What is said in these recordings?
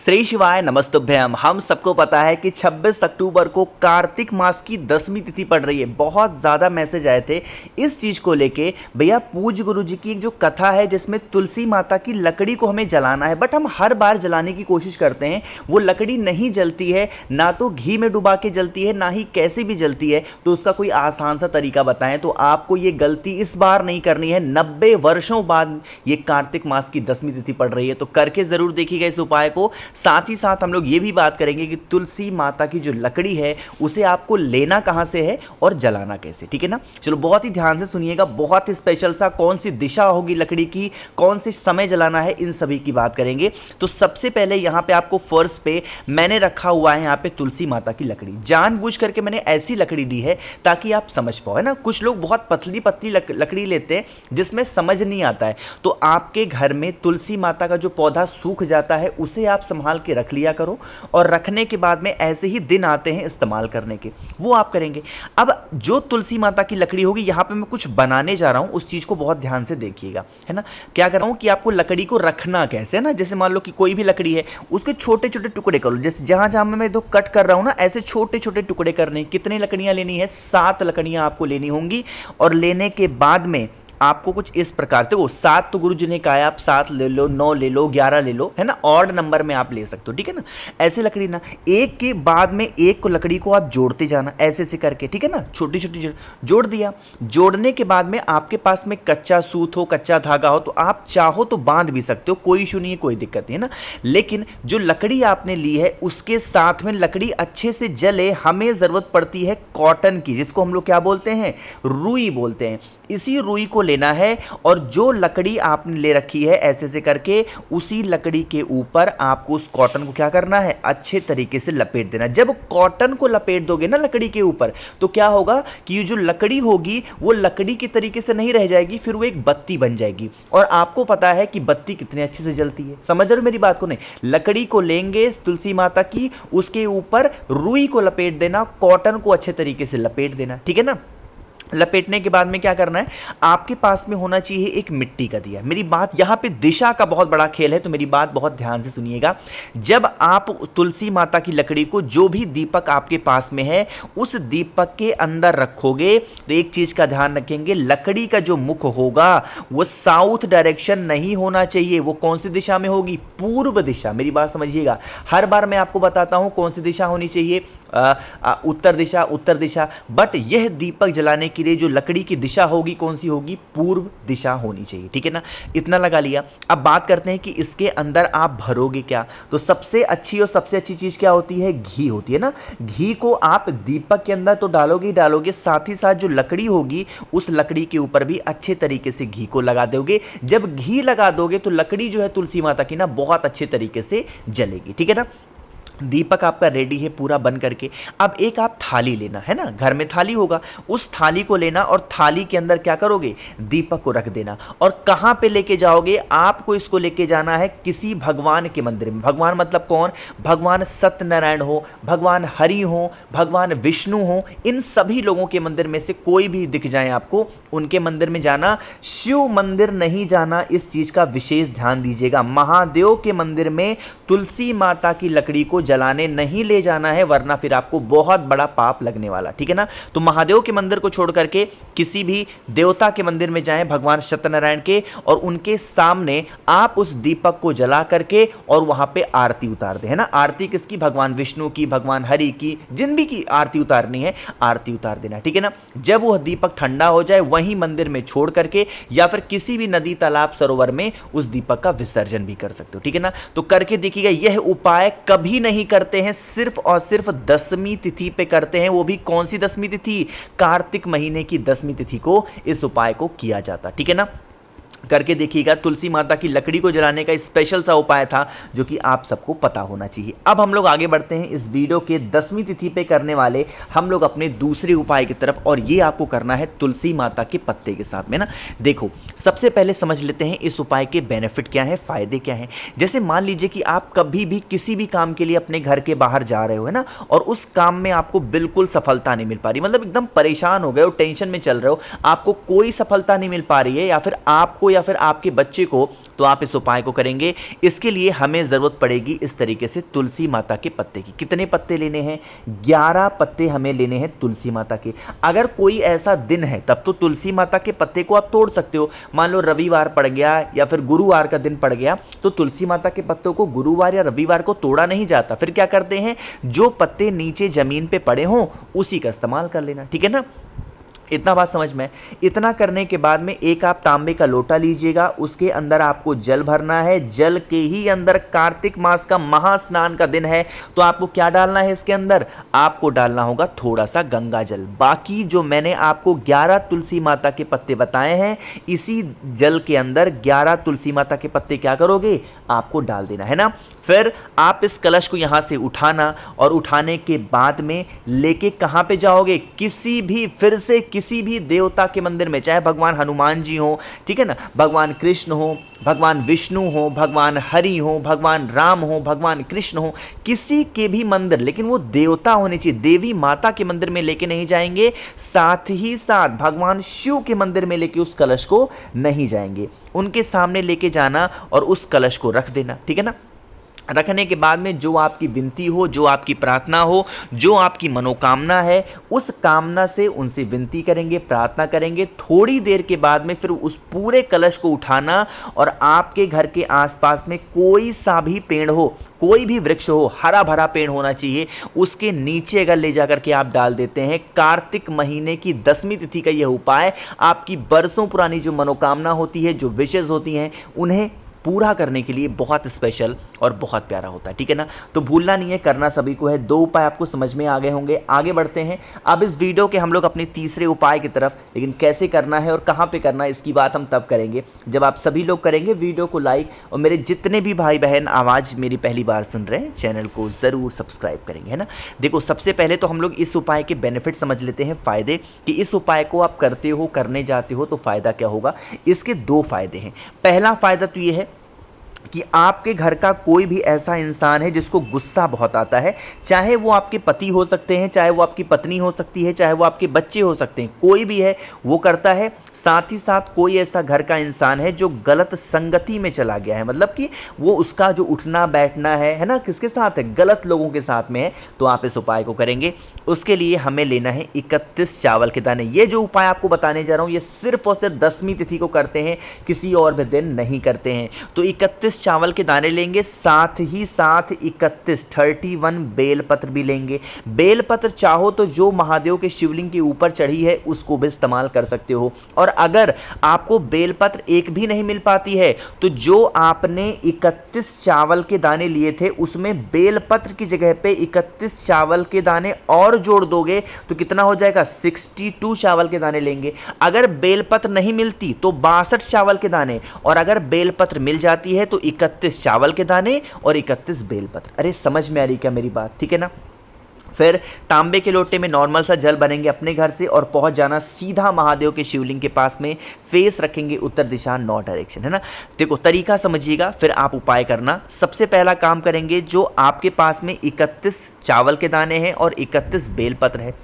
श्री शिवाय नमस्तुभ्यम। हम सबको पता है कि 26 अक्टूबर को कार्तिक मास की 10वीं तिथि पड़ रही है। बहुत ज़्यादा मैसेज आए थे इस चीज़ को लेके, भैया पूज्य गुरु जी की एक जो कथा है जिसमें तुलसी माता की लकड़ी को हमें जलाना है, बट हम हर बार जलाने की कोशिश करते हैं, वो लकड़ी नहीं जलती है, ना तो घी में डुबा के जलती है, ना ही कैसे भी जलती है। तो उसका कोई आसान सा तरीका बताएं। तो आपको ये गलती इस बार नहीं करनी है। 90 वर्षों बाद ये कार्तिक मास की 10वीं तिथि पड़ रही है, तो करके ज़रूर देखिएगा इस उपाय को। साथ ही साथ हम लोग ये भी बात करेंगे कि तुलसी माता की जो लकड़ी है उसे आपको लेना कहाँ से है और जलाना कैसे, ठीक है ना। चलो बहुत ही ध्यान से सुनिएगा, बहुत ही स्पेशल सा, कौन सी दिशा होगी लकड़ी की, कौन से समय जलाना है, इन सभी की बात करेंगे। तो सबसे पहले यहाँ पे आपको फर्श पे मैंने रखा हुआ है यहाँ पे तुलसी माता की लकड़ी। जानबूझ करके मैंने ऐसी लकड़ी दी है ताकि आप समझ पाओ, है ना। कुछ लोग बहुत पतली पतली लकड़ी लेते हैं जिसमें समझ नहीं आता है। तो आपके घर में तुलसी माता का जो पौधा सूख जाता है उसे आप संभाल के रख लिया करो, और रखने के बाद में ऐसे ही दिन आते हैं इस्तेमाल करने के, वो आप करेंगे। अब जो तुलसी माता की लकड़ी होगी, यहाँ पे मैं कुछ बनाने जा रहा हूँ, उस चीज़ को बहुत ध्यान से देखिएगा, है ना। क्या कर रहा हूँ कि आपको लकड़ी को रखना कैसे है ना। जैसे मान लो कि कोई भी लकड़ी है, उसके छोटे छोटे टुकड़े करो। जैसे जहाँ जहाँ मैं दो कट कर रहा हूँ ना, ऐसे छोटे छोटे टुकड़े करने। कितनी लकड़ियाँ लेनी है? 7 लकड़ियाँ आपको लेनी होंगी। और लेने के बाद में आपको कुछ इस प्रकार से, वो 7 तो गुरु जी ने कहा है, आप 7 ले लो, 9 ले लो, 11 ले लो, है ना। ऑड नंबर में आप ले सकते हो, ठीक है ना। ऐसे लकड़ी ना, एक के बाद में एक को लकड़ी को आप जोड़ते जाना ऐसे से करके, ठीक है ना। छोटी छोटी जोड़ दिया। जोड़ने के बाद में आपके पास में कच्चा सूत हो, कच्चा धागा हो, तो आप चाहो तो बांध भी सकते हो, कोई इशू नहीं है, कोई दिक्कत नहीं है ना। लेकिन जो लकड़ी आपने ली है उसके साथ में लकड़ी अच्छे से जले, हमें जरूरत पड़ती है कॉटन की, जिसको हम लोग क्या बोलते हैं? रुई बोलते हैं। इसी रुई को लेना है, और जो लकड़ी आपने ले रखी है ऐसे से करके, उसी लकड़ी के ऊपर आपको उस कॉटन को क्या करना है? अच्छे तरीके से लपेट देना। जब कॉटन को लपेट दोगे ना लकड़ी के ऊपर, तो क्या होगा कि ये जो लकड़ी होगी वो लकड़ी के तरीके से नहीं रह जाएगी, फिर वो एक बत्ती बन जाएगी। और आपको पता है कि बत्ती कितने अच्छे से जलती है, समझ रहे हो मेरी बात को? नहीं, लकड़ी को लेंगे तुलसी माता की, उसके ऊपर रुई को लपेट देना, कॉटन को अच्छे तरीके से लपेट देना, ठीक है ना। लपेटने के बाद में क्या करना है? आपके पास में होना चाहिए एक मिट्टी का दिया। मेरी बात यहाँ पे दिशा का बहुत बड़ा खेल है, तो मेरी बात बहुत ध्यान से सुनिएगा। जब आप तुलसी माता की लकड़ी को, जो भी दीपक आपके पास में है, उस दीपक के अंदर रखोगे, तो एक चीज का ध्यान रखेंगे, लकड़ी का जो मुख होगा वो साउथ डायरेक्शन नहीं होना चाहिए। वो कौन सी दिशा में होगी? पूर्व दिशा। मेरी बात समझिएगा, हर बार मैं आपको बताता हूं कौन सी दिशा होनी चाहिए, उत्तर दिशा, उत्तर दिशा। बट यह दीपक जलाने के लिए जो लकड़ी की दिशा होगी, कौन सी होगी? पूर्व दिशा होनी चाहिए, ठीक है ना। इतना लगा लिया। अब बात करते हैं कि इसके अंदर आप भरोगे क्या। तो सबसे अच्छी और सबसे अच्छी चीज क्या होती है? घी होती है ना। घी को आप दीपक के अंदर तो डालोगे ही डालोगे, साथ ही साथ जो लकड़ी होगी उस लकड़ी के ऊपर भी अच्छे तरीके से घी को लगा दोगे। जब घी लगा दोगे तो लकड़ी जो है तुलसी माता की ना बहुत अच्छे तरीके से जलेगी, ठीक है ना। दीपक आपका रेडी है पूरा बन करके। अब एक आप थाली लेना, है ना, घर में थाली होगा, उस थाली को लेना, और थाली के अंदर क्या करोगे? दीपक को रख देना। और कहाँ पे लेके जाओगे? आपको इसको लेके जाना है किसी भगवान के मंदिर में। भगवान मतलब कौन? भगवान सत्यनारायण हो, भगवान हरि हो, भगवान विष्णु हो, इन सभी लोगों के मंदिर में से कोई भी दिख जाए आपको, उनके मंदिर में जाना। शिव मंदिर नहीं जाना, इस चीज का विशेष ध्यान दीजिएगा। महादेव के मंदिर में तुलसी माता की लकड़ी को जलाने नहीं ले जाना है, वरना फिर आपको बहुत बड़ा पाप लगने वाला, ठीक है ना। तो महादेव के मंदिर को छोड़ करके किसी भी देवता के मंदिर में जाएं, भगवान सत्यनारायण के, और उनके सामने आप उस दीपक को जला करके और वहां पे आरती उतार दें, है ना। आरती किसकी? भगवान विष्णु की, भगवान हरि की, जिन भी की आरती उतारनी है, आरती उतार देना, ठीक है ना। जब वह दीपक ठंडा हो जाए, वहीं मंदिर में छोड़ करके या फिर किसी भी नदी, तालाब, सरोवर में उस दीपक का विसर्जन भी कर सकते हो, ठीक है ना। तो करके देखिएगा, यह उपाय कभी नहीं करते हैं, सिर्फ और सिर्फ 10वीं तिथि पे करते हैं। वो भी कौन सी 10वीं तिथि? कार्तिक महीने की 10वीं तिथि को इस उपाय को किया जाता, ठीक है ना। करके देखिएगा। तुलसी माता की लकड़ी को जलाने का स्पेशल सा उपाय था जो कि आप सबको पता होना चाहिए। अब हम लोग आगे बढ़ते हैं इस वीडियो के 10वीं तिथि पे करने वाले हम लोग अपने दूसरे उपाय की तरफ, और ये आपको करना है तुलसी माता के पत्ते के साथ में ना। देखो, सबसे पहले समझ लेते हैं इस उपाय के बेनिफिट क्या है, फायदे क्या हैं। जैसे मान लीजिए कि आप कभी भी किसी भी काम के लिए अपने घर के बाहर जा रहे हो, है ना, और उस काम में आपको बिल्कुल सफलता नहीं मिल पा रही, मतलब एकदम परेशान हो गए हो, टेंशन में चल रहे हो, आपको कोई सफलता नहीं मिल पा रही है, या फिर आपको को या फिर आपके बच्चे को, तो आप इस उपाय को करेंगे। इसके लिए हमें ज़रूरत पड़ेगी इस तरीके से तुलसी माता के पत्ते की। कितने पत्ते लेने हैं? 11 पत्ते हमें लेने हैं तुलसी माता के। अगर कोई ऐसा दिन है तब तो तुलसी माता के पत्ते को आप तोड़ सकते हो। मान लो रविवार पड़ गया या फिर गुरुवार का दिन पड़ गया, तो तुलसी माता के पत्तों को गुरुवार या रविवार को तोड़ा नहीं जाता। फिर क्या करते हैं, जो पत्ते नीचे जमीन पे पड़े हों उसी का इस्तेमाल कर लेना, ठीक है ना। इतना बात समझ में। इतना करने के बाद में एक आप तांबे का लोटा लीजिएगा, उसके अंदर आपको जल भरना है। जल के ही अंदर कार्तिक मास का महास्नान का दिन है, तो आपको क्या डालना है इसके अंदर? आपको डालना होगा थोड़ा सा गंगा जल। बाकी जो मैंने आपको 11 तुलसी माता के पत्ते बताए हैं, इसी जल के अंदर 11 तुलसी माता के पत्ते क्या करोगे? आपको डाल देना है ना। फिर आप इस कलश को यहां से उठाना, और उठाने के बाद में लेके कहां पे जाओगे? किसी भी, फिर से किसी भी देवता के मंदिर में, चाहे भगवान हनुमान जी हो, ठीक है ना, भगवान कृष्ण हो, भगवान विष्णु हो, भगवान हरि हो, भगवान राम हो, भगवान कृष्ण हो, किसी के भी मंदिर, लेकिन वो देवता होने चाहिए, देवी माता के मंदिर में लेके नहीं जाएंगे। साथ ही साथ भगवान शिव के मंदिर में लेके उस कलश को नहीं जाएंगे। उनके सामने लेके जाना और उस कलश को रख देना, ठीक है ना। रखने के बाद में जो आपकी विनती हो, जो आपकी प्रार्थना हो, जो आपकी मनोकामना है, उस कामना से उनसे विनती करेंगे, प्रार्थना करेंगे। थोड़ी देर के बाद में फिर उस पूरे कलश को उठाना, और आपके घर के आसपास में कोई सा भी पेड़ हो, कोई भी वृक्ष हो, हरा भरा पेड़ होना चाहिए, उसके नीचे अगर ले जाकर के आप डाल देते हैं, कार्तिक महीने की 10वीं तिथि का यह उपाय आपकी बरसों पुरानी जो मनोकामना होती है, जो विशेष होती हैं, उन्हें पूरा करने के लिए बहुत स्पेशल और बहुत प्यारा होता है, ठीक है ना। तो भूलना नहीं है, करना सभी को है। 2 उपाय आपको समझ में आ गए होंगे। आगे बढ़ते हैं अब इस वीडियो के हम लोग अपने तीसरे उपाय की तरफ। लेकिन कैसे करना है और कहाँ पे करना है, इसकी बात हम तब करेंगे जब आप सभी लोग करेंगे वीडियो को लाइक, और मेरे जितने भी भाई बहन आवाज़ मेरी पहली बार सुन रहे हैं, चैनल को ज़रूर सब्सक्राइब करेंगे, है ना। देखो, सबसे पहले तो हम लोग इस उपाय के बेनिफिट समझ लेते हैं, फ़ायदे, कि इस उपाय को आप करते हो, करने जाते हो तो फ़ायदा क्या होगा। इसके 2 फ़ायदे हैं। पहला फ़ायदा तो ये है कि आपके घर का कोई भी ऐसा इंसान है जिसको गुस्सा बहुत आता है, चाहे वो आपके पति हो सकते हैं, चाहे वो आपकी पत्नी हो सकती है, चाहे वो आपके बच्चे हो सकते हैं, कोई भी है वो करता है। साथ ही साथ कोई ऐसा घर का इंसान है जो गलत संगति में चला गया है, मतलब कि वो उसका जो उठना बैठना है ना, किसके साथ है? गलत लोगों के साथ में है। तो आप इस उपाय को करेंगे। उसके लिए हमें लेना है 31 चावल के दाने। ये जो उपाय आपको बताने जा रहा हूँ, ये सिर्फ और सिर्फ 10वीं तिथि को करते हैं, किसी और भी दिन नहीं करते हैं। तो 31 चावल के दाने लेंगे, साथ ही साथ 31 बेलपत्र भी लेंगे। बेलपत्र चाहो तो जो महादेव के शिवलिंग के ऊपर चढ़ी है उसको भी इस्तेमाल कर सकते हो। और अगर आपको बेलपत्र एक भी नहीं मिल पाती है, तो जो आपने 31 चावल के दाने लिए थे उसमें बेलपत्र की जगह पे 31 चावल के दाने और जोड़ दोगे तो कितना हो जाएगा? 62 चावल के दाने लेंगे। अगर बेलपत्र नहीं मिलती तो 62 चावल के दाने, और अगर बेलपत्र मिल जाती है तो 31 चावल के दाने और 31 बेलपत्र। अरे समझ में आ रही क्या मेरी बात? ठीक है ना। फिर तांबे के लोटे में नॉर्मल सा जल भरेंगे अपने घर से, और पहुंच जाना सीधा महादेव के शिवलिंग के पास में। फेस रखेंगे उत्तर दिशा, नॉर्थ डायरेक्शन, है ना। देखो तरीका समझिएगा, फिर आप उपाय करना। सबसे पहला काम करेंगे, जो आपके पास में 31 चावल के दाने हैं और 31 बेलपत्र है,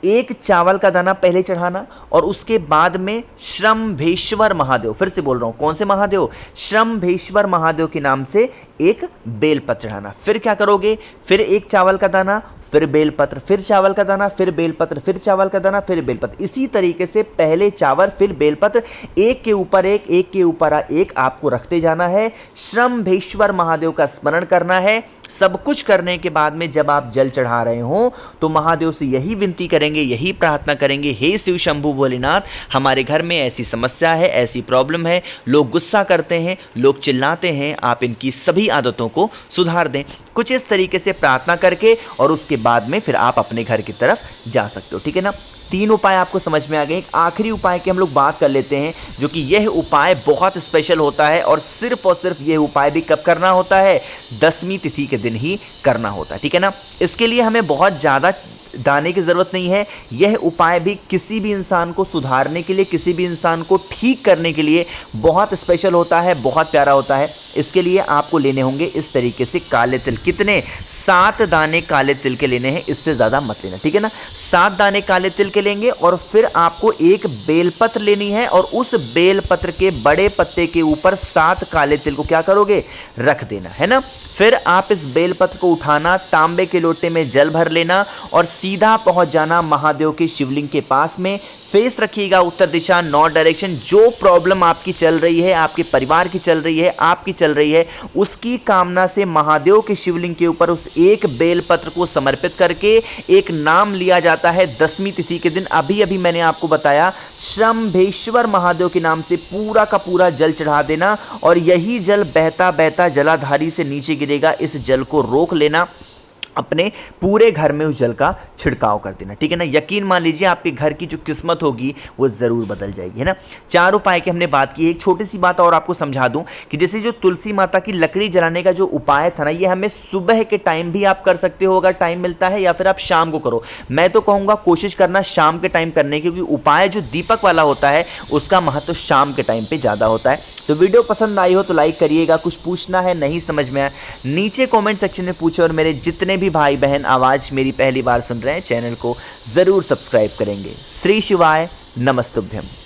एक चावल का दाना पहले चढ़ाना, और उसके बाद में श्रम्भेश्वर महादेव, फिर से बोल रहा हूं कौन से महादेव? श्रम्भेश्वर महादेव के नाम से एक बेलपत्र चढ़ाना। फिर क्या करोगे? फिर एक चावल का दाना, फिर बेलपत्र, फिर चावल का दाना, फिर बेलपत्र, फिर चावल का दाना, फिर बेलपत्र। इसी तरीके से पहले चावल फिर बेलपत्र, एक के ऊपर एक, एक के ऊपर एक आपको रखते जाना है। श्रम्भेश्वर महादेव का स्मरण करना है। सब कुछ करने के बाद में जब आप जल चढ़ा रहे हो तो महादेव से यही विनती करेंगे, यही प्रार्थना करेंगे, हे शिव शंभु भोलेनाथ, हमारे घर में ऐसी समस्या है, ऐसी प्रॉब्लम है, लोग गुस्सा करते हैं, लोग चिल्लाते हैं, आप इनकी सभी आदतों को सुधार दें। कुछ इस तरीके से प्रार्थना करके और उसके बाद में फिर आप अपने घर की तरफ जा सकते हो, ठीक है ना। 3 उपाय आपको समझ में आ गए। एक आखिरी उपाय की हम लोग बात कर लेते हैं, जो कि यह उपाय बहुत स्पेशल होता है, और सिर्फ यह उपाय भी कब करना होता है? 10वीं तिथि के दिन ही करना होता है, ठीक है ना। इसके लिए हमें बहुत ज़्यादा दाने की ज़रूरत नहीं है। यह उपाय भी किसी भी इंसान को सुधारने के लिए, किसी भी इंसान को ठीक करने के लिए बहुत स्पेशल होता है, बहुत प्यारा होता है। इसके लिए आपको लेने होंगे इस तरीके से काले तिल। कितने? 7 दाने काले तिल के लेने हैं, इससे ज़्यादा मत लेना, ठीक है ना। 7 दाने काले तिल के लेंगे और फिर आपको एक बेलपत्र लेनी है और उस बेलपत्र के बड़े पत्ते के ऊपर 7 काले तिल को क्या करोगे, रख देना है ना। फिर आप इस बेलपत्र को उठाना, तांबे के लोटे में जल भर लेना और सीधा पहुंच जाना महादेव के शिवलिंग के पास में। फेस रखिएगा उत्तर दिशा, नॉर्थ डायरेक्शन। जो प्रॉब्लम आपकी चल रही है, आपके परिवार की चल रही है, आपकी चल रही है, उसकी कामना से महादेव के शिवलिंग के ऊपर उस एक बेलपत्र को समर्पित करके एक नाम लिया जाता है 10वीं तिथि के दिन। अभी अभी मैंने आपको बताया, शंभेश्वर महादेव के नाम से पूरा का पूरा जल चढ़ा देना और यही जल बहता बहता जलाधारी से नीचे गिरेगा। इस जल को रोक लेना, अपने पूरे घर में उस जल का छिड़काव कर देना, ठीक है ना। यकीन मान लीजिए आपके घर की जो किस्मत होगी वो ज़रूर बदल जाएगी, है ना। 4 उपाय की हमने बात की। एक छोटी सी बात और आपको समझा दूं कि जैसे जो तुलसी माता की लकड़ी जलाने का जो उपाय था ना, ये हमें सुबह के टाइम भी आप कर सकते हो अगर टाइम मिलता है, या फिर आप शाम को करो। मैं तो कहूँगा कोशिश करना शाम के टाइम करने की, क्योंकि उपाय जो दीपक वाला होता है उसका महत्व शाम के टाइम पर ज़्यादा होता है। तो वीडियो पसंद आई हो तो लाइक करिएगा। कुछ पूछना है, नहीं समझ में आया, नीचे कमेंट सेक्शन में पूछो। और मेरे जितने भी भाई बहन आवाज़ मेरी पहली बार सुन रहे हैं, चैनल को ज़रूर सब्सक्राइब करेंगे। श्री शिवाय नमस्तुभ्यम।